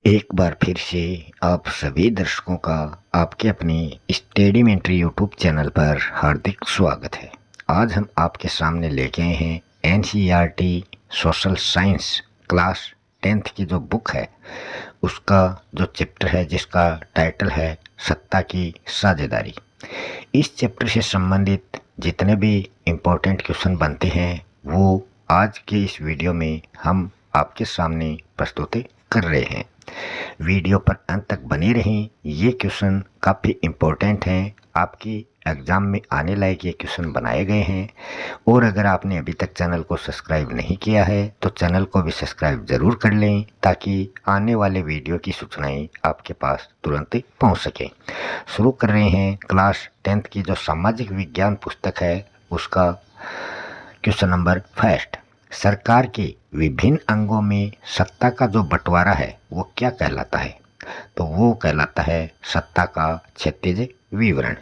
एक बार फिर से आप सभी दर्शकों का आपके अपने स्टडी मेंटरी यूट्यूब चैनल पर हार्दिक स्वागत है। आज हम आपके सामने लेके आए हैं NCERT social science class 10th की जो बुक है उसका जो चैप्टर है जिसका टाइटल है सत्ता की साझेदारी। इस चैप्टर से संबंधित जितने भी इम्पोर्टेंट क्वेश्चन बनते हैं वो आज के इस वीडियो में हम आपके सामने प्रस्तुत कर रहे हैं। वीडियो पर अंत तक बने रहें। ये क्वेश्चन काफ़ी इम्पोर्टेंट हैं, आपकी एग्ज़ाम में आने लायक ये क्वेश्चन बनाए गए हैं। और अगर आपने अभी तक चैनल को सब्सक्राइब नहीं किया है तो चैनल को भी सब्सक्राइब ज़रूर कर लें ताकि आने वाले वीडियो की सूचनाएं आपके पास तुरंत पहुंच सकें। शुरू कर रहे हैं क्लास 10th की जो सामाजिक विज्ञान पुस्तक है उसका क्वेश्चन नंबर फर्स्ट। सरकार के विभिन्न अंगों में सत्ता का जो बंटवारा है वो क्या कहलाता है? तो वो कहलाता है सत्ता का क्षैतिज विवरण।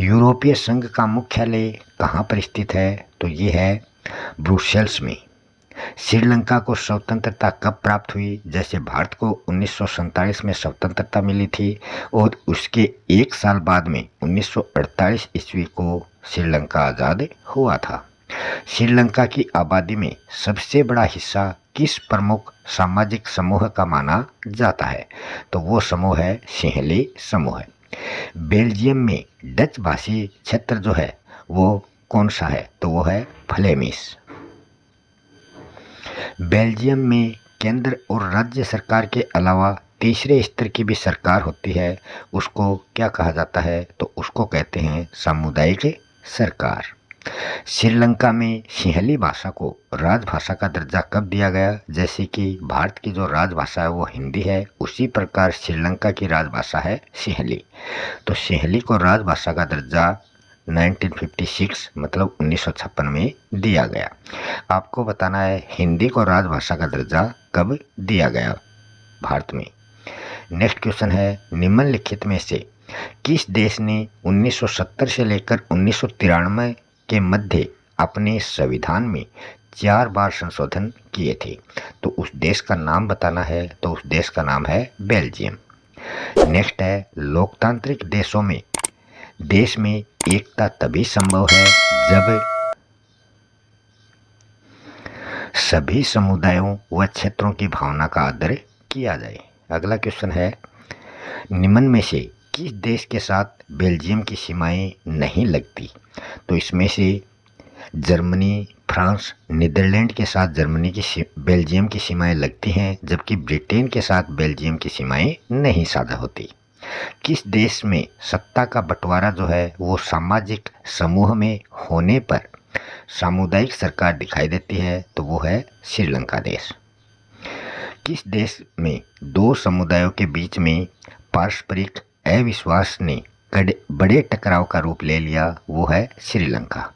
यूरोपीय संघ का मुख्यालय कहाँ पर स्थित है? तो ये है ब्रुसेल्स में। श्रीलंका को स्वतंत्रता कब प्राप्त हुई? जैसे भारत को 1947 में स्वतंत्रता मिली थी और उसके एक साल बाद में 1948 ईस्वी को श्रीलंका आज़ाद हुआ था। श्रीलंका की आबादी में सबसे बड़ा हिस्सा किस प्रमुख सामाजिक समूह का माना जाता है? तो वो समूह है सिंहली समूह। बेल्जियम में डच भाषी क्षेत्र जो है वो कौन सा है? तो वो है फ्लेमिश। बेल्जियम में केंद्र और राज्य सरकार के अलावा तीसरे स्तर की भी सरकार होती है, उसको क्या कहा जाता है? तो उसको कहते हैं सामुदायिक सरकार। श्रीलंका में सिंहली भाषा को राजभाषा का दर्जा कब दिया गया? जैसे कि भारत की जो राजभाषा है वो हिंदी है, उसी प्रकार श्रीलंका की राजभाषा है सिंहली। तो सिंहली को राजभाषा का दर्जा 1956 मतलब 1956 में दिया गया। आपको बताना है हिंदी को राजभाषा का दर्जा कब दिया गया भारत में। नेक्स्ट क्वेश्चन है निम्नलिखित में से किस देश ने 1970 से लेकर 1993 के मध्य अपने संविधान में 4 बार संशोधन किए थे? तो उस देश का नाम बताना है। तो उस देश का नाम है बेल्जियम। नेक्स्ट है लोकतांत्रिक देश में एकता तभी संभव है जब सभी समुदायों व क्षेत्रों की भावना का आदर किया जाए। अगला क्वेश्चन है निम्न में से किस देश के साथ बेल्जियम की सीमाएं नहीं लगती? तो इसमें से जर्मनी, फ्रांस, नीदरलैंड के साथ बेल्जियम की सीमाएं लगती हैं, जबकि ब्रिटेन के साथ बेल्जियम की सीमाएं नहीं साझा होती। किस देश में सत्ता का बंटवारा जो है वो सामाजिक समूह में होने पर सामुदायिक सरकार दिखाई देती है? तो वो है श्रीलंका देश। किस देश में दो समुदायों के बीच में पारस्परिक अविश्वास ने बड़े टकराव का रूप ले लिया? वो है श्रीलंका।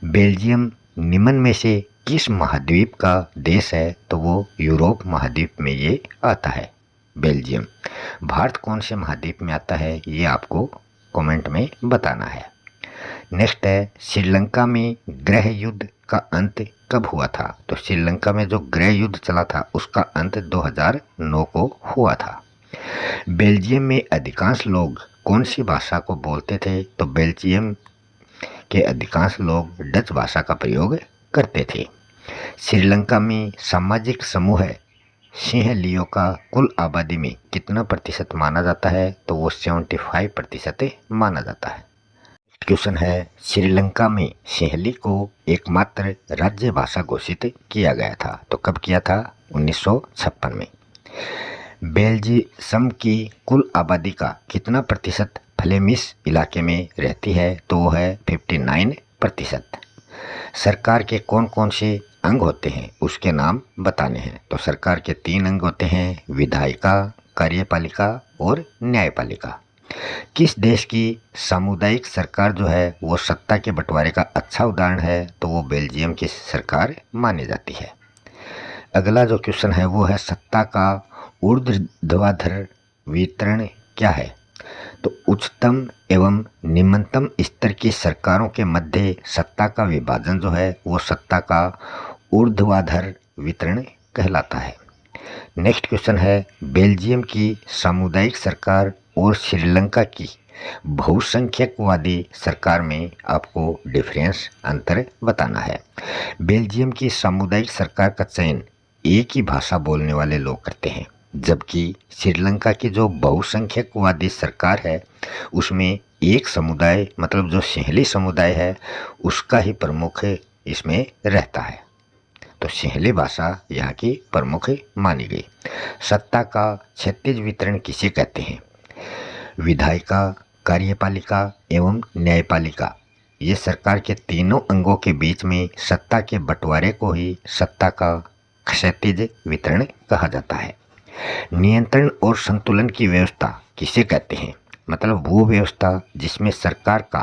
बेल्जियम निम्न में से किस महाद्वीप का देश है? तो वो यूरोप महाद्वीप में ये आता है बेल्जियम। भारत कौन से महाद्वीप में आता है ये आपको कमेंट में बताना है। नेक्स्ट है श्रीलंका में गृह युद्ध का अंत कब हुआ था? तो श्रीलंका में जो गृह युद्ध चला था उसका अंत 2009 को हुआ था। बेल्जियम में अधिकांश लोग कौन सी भाषा को बोलते थे? तो बेल्जियम के अधिकांश लोग डच भाषा का प्रयोग करते थे। श्रीलंका में सामाजिक समूह सिंहलियों का कुल आबादी में कितना प्रतिशत माना जाता है? तो वो 75% माना जाता है। क्वेश्चन है श्रीलंका में सिंहली को एकमात्र राज्य भाषा घोषित किया गया था? तो कब किया था? 1956 में। बेल्जियम की कुल आबादी का कितना प्रतिशत फ्लेमिश इलाके में रहती है? तो वो है 59%। सरकार के कौन कौन से अंग होते हैं उसके नाम बताने हैं। तो सरकार के 3 अंग होते हैं, विधायिका, कार्यपालिका और न्यायपालिका। किस देश की सामुदायिक सरकार जो है वो सत्ता के बंटवारे का अच्छा उदाहरण है? तो वो बेल्जियम की सरकार मानी जाती है। अगला जो क्वेश्चन है वो है सत्ता का ऊर्ध्वाधर वितरण क्या है? तो उच्चतम एवं निम्नतम स्तर की सरकारों के मध्य सत्ता का विभाजन जो है वो सत्ता का ऊर्ध्वाधर वितरण कहलाता है। नेक्स्ट क्वेश्चन है, बेल्जियम की सामुदायिक सरकार और श्रीलंका की बहुसंख्यकवादी सरकार में आपको डिफरेंस अंतर बताना है। बेल्जियम की सामुदायिक सरकार का चयन एक ही भाषा बोलने वाले लोग करते हैं, जबकि श्रीलंका की जो बहुसंख्यकवादी सरकार है उसमें एक समुदाय मतलब जो सिंहली समुदाय है उसका ही प्रमुख इसमें रहता है। तो सिंहली भाषा यहाँ की प्रमुख मानी गई। सत्ता का क्षैतिज वितरण किसे कहते हैं? विधायिका, कार्यपालिका एवं न्यायपालिका, ये सरकार के तीनों अंगों के बीच में सत्ता के बंटवारे को ही सत्ता का क्षैतिज वितरण कहा जाता है। नियंत्रण और संतुलन की व्यवस्था किसे कहते हैं? मतलब वो व्यवस्था जिसमें सरकार का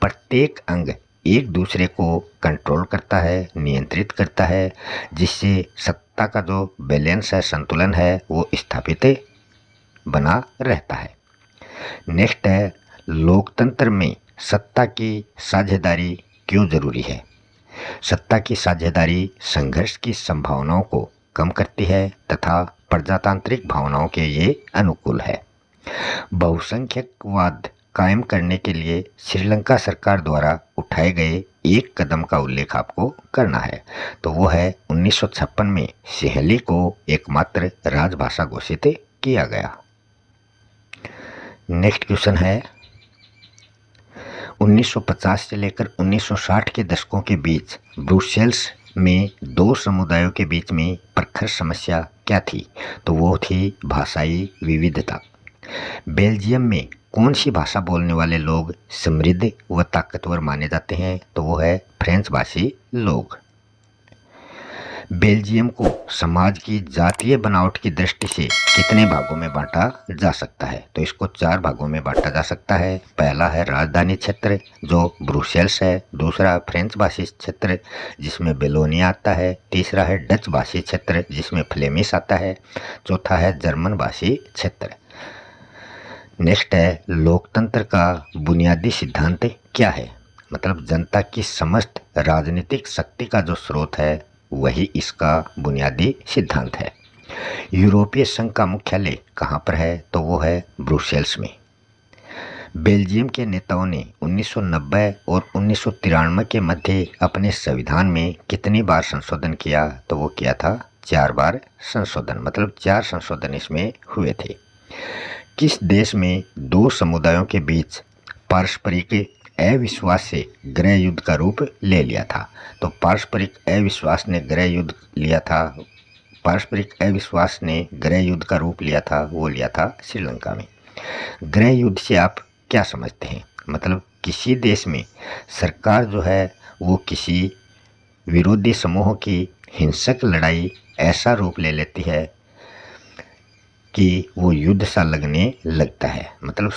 प्रत्येक अंग एक दूसरे को कंट्रोल करता है, नियंत्रित करता है, जिससे सत्ता का जो बैलेंस है, संतुलन है, वो स्थापित बना रहता है। नेक्स्ट है, लोकतंत्र में सत्ता की साझेदारी क्यों जरूरी है? सत्ता की साझेदारी संघर्ष की संभावनाओं को कम करती है तथा प्रजातांत्रिक भावनाओं के ये अनुकूल है। बहुसंख्यकवाद कायम करने के लिए श्रीलंका सरकार द्वारा उठाए गए एक कदम का उल्लेख आपको करना है, तो वो है 1956 में सिंहली को एकमात्र राजभाषा घोषित किया गया। नेक्स्ट क्वेश्चन है, 1950 से लेकर 1960 के दशकों के बीच ब्रुसेल्स में दो समुदायों के बीच में प्रखर समस्या क्या थी? तो वो थी भाषाई विविधता। बेल्जियम में कौन सी भाषा बोलने वाले लोग समृद्ध व ताकतवर माने जाते हैं? तो वो है फ्रेंच भाषी लोग। बेल्जियम को समाज की जातीय बनावट की दृष्टि से कितने भागों में बांटा जा सकता है? तो इसको 4 भागों में बांटा जा सकता है। पहला है राजधानी क्षेत्र जो ब्रुसेल्स है, दूसरा फ्रेंच भाषी क्षेत्र जिसमें बेलोनिया आता है, तीसरा है डच भाषी क्षेत्र जिसमें फ्लेमिश आता है, चौथा है जर्मन भाषी क्षेत्र। नेक्स्ट है, लोकतंत्र का बुनियादी सिद्धांत क्या है? मतलब जनता की समस्त राजनीतिक शक्ति का जो स्रोत है वही इसका बुनियादी सिद्धांत है। यूरोपीय संघ का मुख्यालय कहाँ पर है? तो वो है ब्रुसेल्स में। बेल्जियम के नेताओं ने 1990 और 1993 के मध्य अपने संविधान में कितनी बार संशोधन किया? तो वो किया था 4 बार संशोधन, मतलब 4 संशोधन इसमें हुए थे। किस देश में दो समुदायों के बीच पारस्परिक अविश्वास से गृह युद्ध का रूप ले लिया था? तो पारस्परिक अविश्वास ने गृह युद्ध लिया था, पारस्परिक अविश्वास ने गृह युद्ध का रूप लिया था, वो लिया था श्रीलंका में। गृह युद्ध से आप क्या समझते हैं? मतलब किसी देश में सरकार जो है वो किसी विरोधी समूह की हिंसक लड़ाई ऐसा रूप ले लेती है कि वो युद्ध सा लगने लगता है। मतलब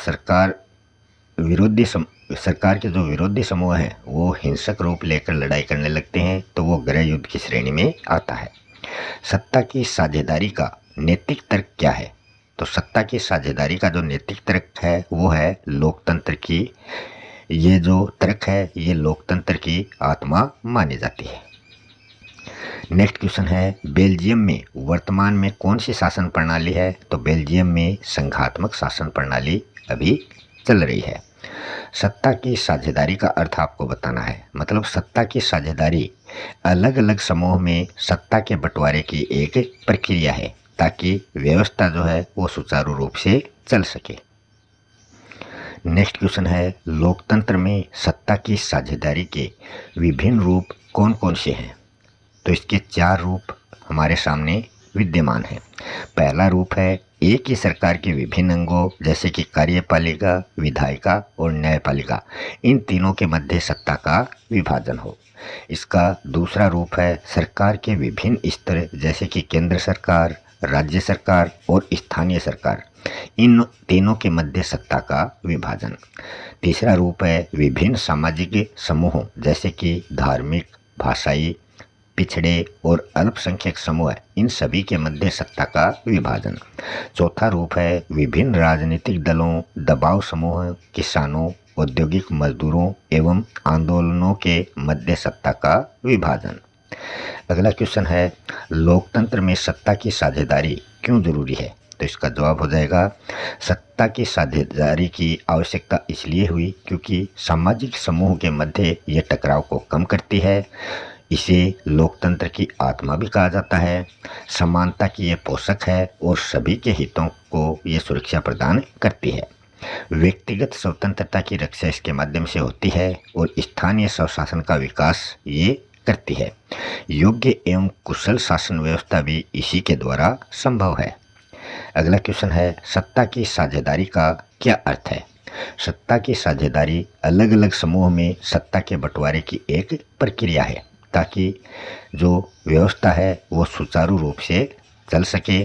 सरकार के जो विरोधी समूह हैं वो हिंसक रूप लेकर लड़ाई करने लगते हैं, तो वो गृह युद्ध की श्रेणी में आता है। सत्ता की साझेदारी का नैतिक तर्क क्या है? तो सत्ता की साझेदारी का जो नैतिक तर्क है वो है लोकतंत्र की, ये जो तर्क है ये लोकतंत्र की आत्मा मानी जाती है। नेक्स्ट क्वेश्चन है, बेल्जियम में वर्तमान में कौन सी शासन प्रणाली है? तो बेल्जियम में संघात्मक शासन प्रणाली अभी चल रही है। सत्ता की साझेदारी का अर्थ आपको बताना है। मतलब सत्ता की साझेदारी अलग अलग समूह में सत्ता के बंटवारे की एक प्रक्रिया है ताकि व्यवस्था जो है वो सुचारू रूप से चल सके। नेक्स्ट क्वेश्चन है, लोकतंत्र में सत्ता की साझेदारी के विभिन्न रूप कौन कौन से हैं? तो इसके 4 रूप हमारे सामने विद्यमान हैं। पहला रूप है एक ही सरकार के विभिन्न अंगों जैसे कि कार्यपालिका, विधायिका और न्यायपालिका, इन तीनों के मध्य सत्ता का विभाजन हो। इसका दूसरा रूप है सरकार के विभिन्न स्तर जैसे कि केंद्र सरकार, राज्य सरकार और स्थानीय सरकार, इन तीनों के मध्य सत्ता का विभाजन। तीसरा रूप है विभिन्न सामाजिक समूहों जैसे कि धार्मिक, भाषाई, पिछड़े और अल्पसंख्यक समूह, इन सभी के मध्य सत्ता का विभाजन। चौथा रूप है विभिन्न राजनीतिक दलों, दबाव समूह, किसानों, औद्योगिक मजदूरों एवं आंदोलनों के मध्य सत्ता का विभाजन। अगला क्वेश्चन है, लोकतंत्र में सत्ता की साझेदारी क्यों जरूरी है? तो इसका जवाब हो जाएगा, सत्ता की साझेदारी की आवश्यकता इसलिए हुई क्योंकि सामाजिक समूह के मध्य ये टकराव को कम करती है। इसे लोकतंत्र की आत्मा भी कहा जाता है। समानता की ये पोषक है और सभी के हितों को ये सुरक्षा प्रदान करती है। व्यक्तिगत स्वतंत्रता की रक्षा इसके माध्यम से होती है और स्थानीय स्वशासन का विकास ये करती है। योग्य एवं कुशल शासन व्यवस्था भी इसी के द्वारा संभव है। अगला क्वेश्चन है, सत्ता की साझेदारी का क्या अर्थ है? सत्ता की साझेदारी अलग अलग समूह में सत्ता के बंटवारे की एक प्रक्रिया है ताकि जो व्यवस्था है वो सुचारू रूप से चल सके।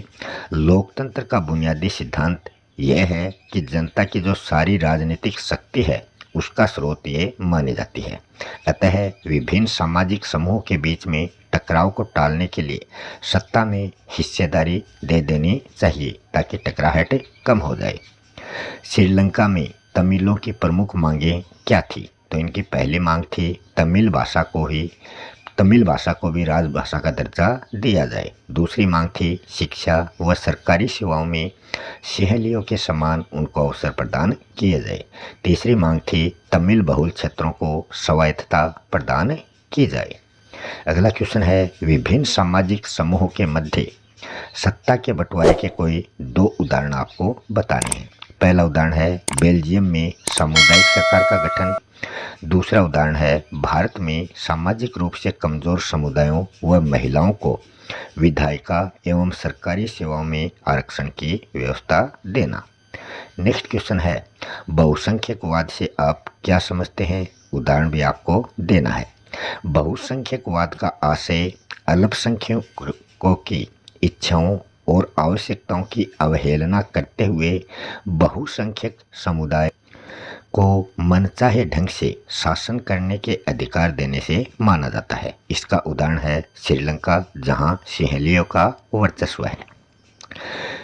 लोकतंत्र का बुनियादी सिद्धांत यह है कि जनता की जो सारी राजनीतिक शक्ति है उसका स्रोत ये मानी जाती है। अतः विभिन्न सामाजिक समूह के बीच में टकराव को टालने के लिए सत्ता में हिस्सेदारी दे देनी चाहिए ताकि टकराहट कम हो जाए। श्रीलंका में तमिलों की प्रमुख मांगें क्या थी? तो इनकी पहली मांग थी तमिल भाषा को भी राजभाषा का दर्जा दिया जाए। दूसरी मांग थी शिक्षा व सरकारी सेवाओं में सिंहलियों के समान उनको अवसर प्रदान किए जाए। तीसरी मांग थी तमिल बहुल क्षेत्रों को स्वायत्तता प्रदान की जाए। अगला क्वेश्चन है, विभिन्न सामाजिक समूहों के मध्य सत्ता के बंटवारे के कोई दो उदाहरण आपको बताने हैं। पहला उदाहरण है बेल्जियम में सामुदायिक सरकार का गठन। दूसरा उदाहरण है भारत में सामाजिक रूप से कमजोर समुदायों व महिलाओं को विधायिका एवं सरकारी सेवाओं में आरक्षण की व्यवस्था देना। नेक्स्ट क्वेश्चन है, बहुसंख्यकवाद से आप क्या समझते हैं? उदाहरण भी आपको देना है। बहुसंख्यकवाद का आशय अल्पसंख्यकों की इच्छाओं और आवश्यकताओं की अवहेलना करते हुए बहुसंख्यक समुदाय को मनचाहे ढंग से शासन करने के अधिकार देने से माना जाता है। इसका उदाहरण है श्रीलंका, जहां सिंहलियों का वर्चस्व है।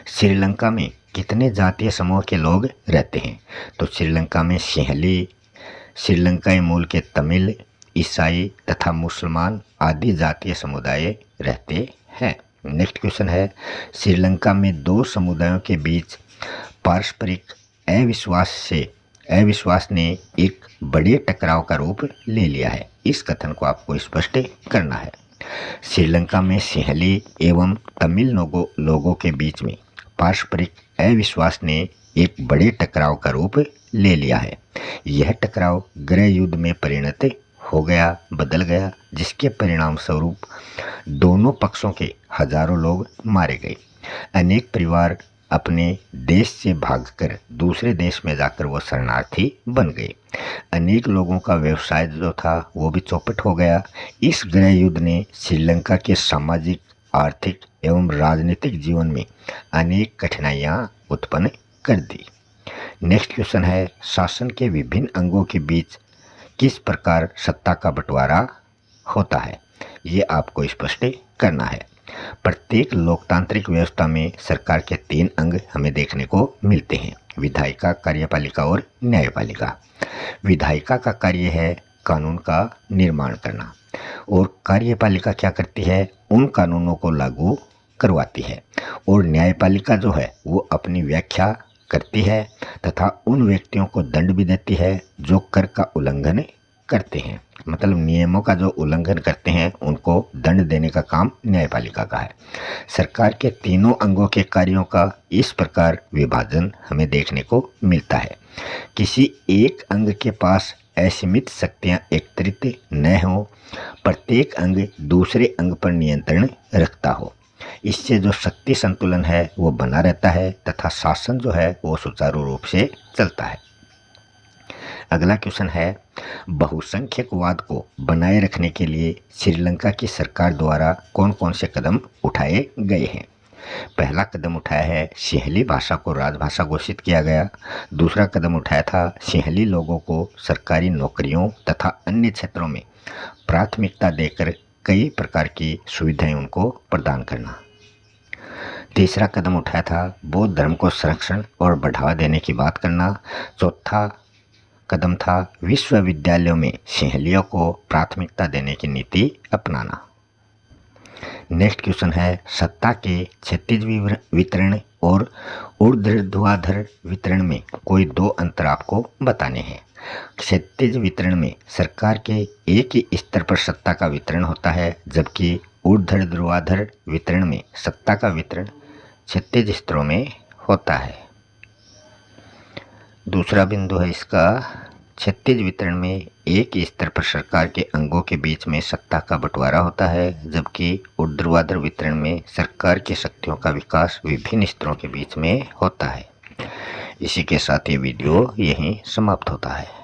श्रीलंका में कितने जातीय समूह के लोग रहते हैं? तो श्रीलंका में सिंहली, श्रीलंकाई मूल के तमिल, ईसाई तथा मुसलमान आदि जातीय समुदाय रहते हैं। नेक्स्ट क्वेश्चन है, श्रीलंका में दो समुदायों के बीच पारस्परिक अविश्वास ने एक बड़े टकराव का रूप ले लिया है। इस कथन को आपको स्पष्ट करना है। श्रीलंका में सिंहली एवं तमिल लोगों के बीच में पारस्परिक अविश्वास ने एक बड़े टकराव का रूप ले लिया है। यह टकराव गृह युद्ध में परिणत बदल गया, जिसके परिणाम स्वरूप दोनों पक्षों के हजारों लोग मारे गए। अनेक परिवार अपने देश से भागकर दूसरे देश में जाकर वो शरणार्थी बन गए। अनेक लोगों का व्यवसाय जो था वो भी चौपट हो गया। इस गृह युद्ध ने श्रीलंका के सामाजिक, आर्थिक एवं राजनीतिक जीवन में अनेक कठिनाइयां उत्पन्न कर दी। नेक्स्ट क्वेश्चन है, शासन के विभिन्न अंगों के बीच किस प्रकार सत्ता का बंटवारा होता है? ये आपको स्पष्ट करना है। प्रत्येक लोकतांत्रिक व्यवस्था में सरकार के 3 अंग हमें देखने को मिलते हैं, विधायिका, कार्यपालिका और न्यायपालिका। विधायिका का कार्य है कानून का निर्माण करना और कार्यपालिका क्या करती है? उन कानूनों को लागू करवाती है। और न्यायपालिका जो है वो अपनी व्याख्या करती है तथा उन व्यक्तियों को दंड भी देती है जो कर का उल्लंघन करते हैं। मतलब नियमों का जो उल्लंघन करते हैं उनको दंड देने का काम न्यायपालिका का है। सरकार के तीनों अंगों के कार्यों का इस प्रकार विभाजन हमें देखने को मिलता है। किसी एक अंग के पास असीमित शक्तियां एकत्रित न हो, प्रत्येक अंग दूसरे अंग पर नियंत्रण रखता हो। इससे जो शक्ति संतुलन है वो बना रहता है तथा शासन जो है वो सुचारू रूप से चलता है। अगला क्वेश्चन है, बहुसंख्यकवाद को बनाए रखने के लिए श्रीलंका की सरकार द्वारा कौन कौन से कदम उठाए गए हैं? पहला कदम उठाया है सिंहली भाषा को राजभाषा घोषित किया गया। दूसरा कदम उठाया था सिंहली लोगों को सरकारी नौकरियों तथा अन्य क्षेत्रों में प्राथमिकता देकर कई प्रकार की सुविधाएं उनको प्रदान करना। तीसरा कदम उठाया था बौद्ध धर्म को संरक्षण और बढ़ावा देने की बात करना। चौथा कदम था विश्वविद्यालयों में सिंहलियों को प्राथमिकता देने की नीति अपनाना। नेक्स्ट क्वेश्चन है, सत्ता के क्षैतिज वितरण और ऊर्ध्वाधर वितरण में कोई दो अंतर आपको बताने हैं। क्षैतिज वितरण में सरकार के एक ही स्तर पर सत्ता का वितरण होता है, जबकि ऊर्ध्वाधर वितरण में सत्ता का वितरण क्षैतिज स्तरों में होता है। दूसरा बिंदु है इसका, क्षैतिज वितरण में एक ही स्तर पर सरकार के अंगों के बीच में सत्ता का बंटवारा होता है, जबकि ऊर्ध्वाधर वितरण में सरकार की शक्तियों का विकास विभिन्न स्तरों के बीच में होता है। इसी के साथ ये वीडियो यहीं समाप्त होता है।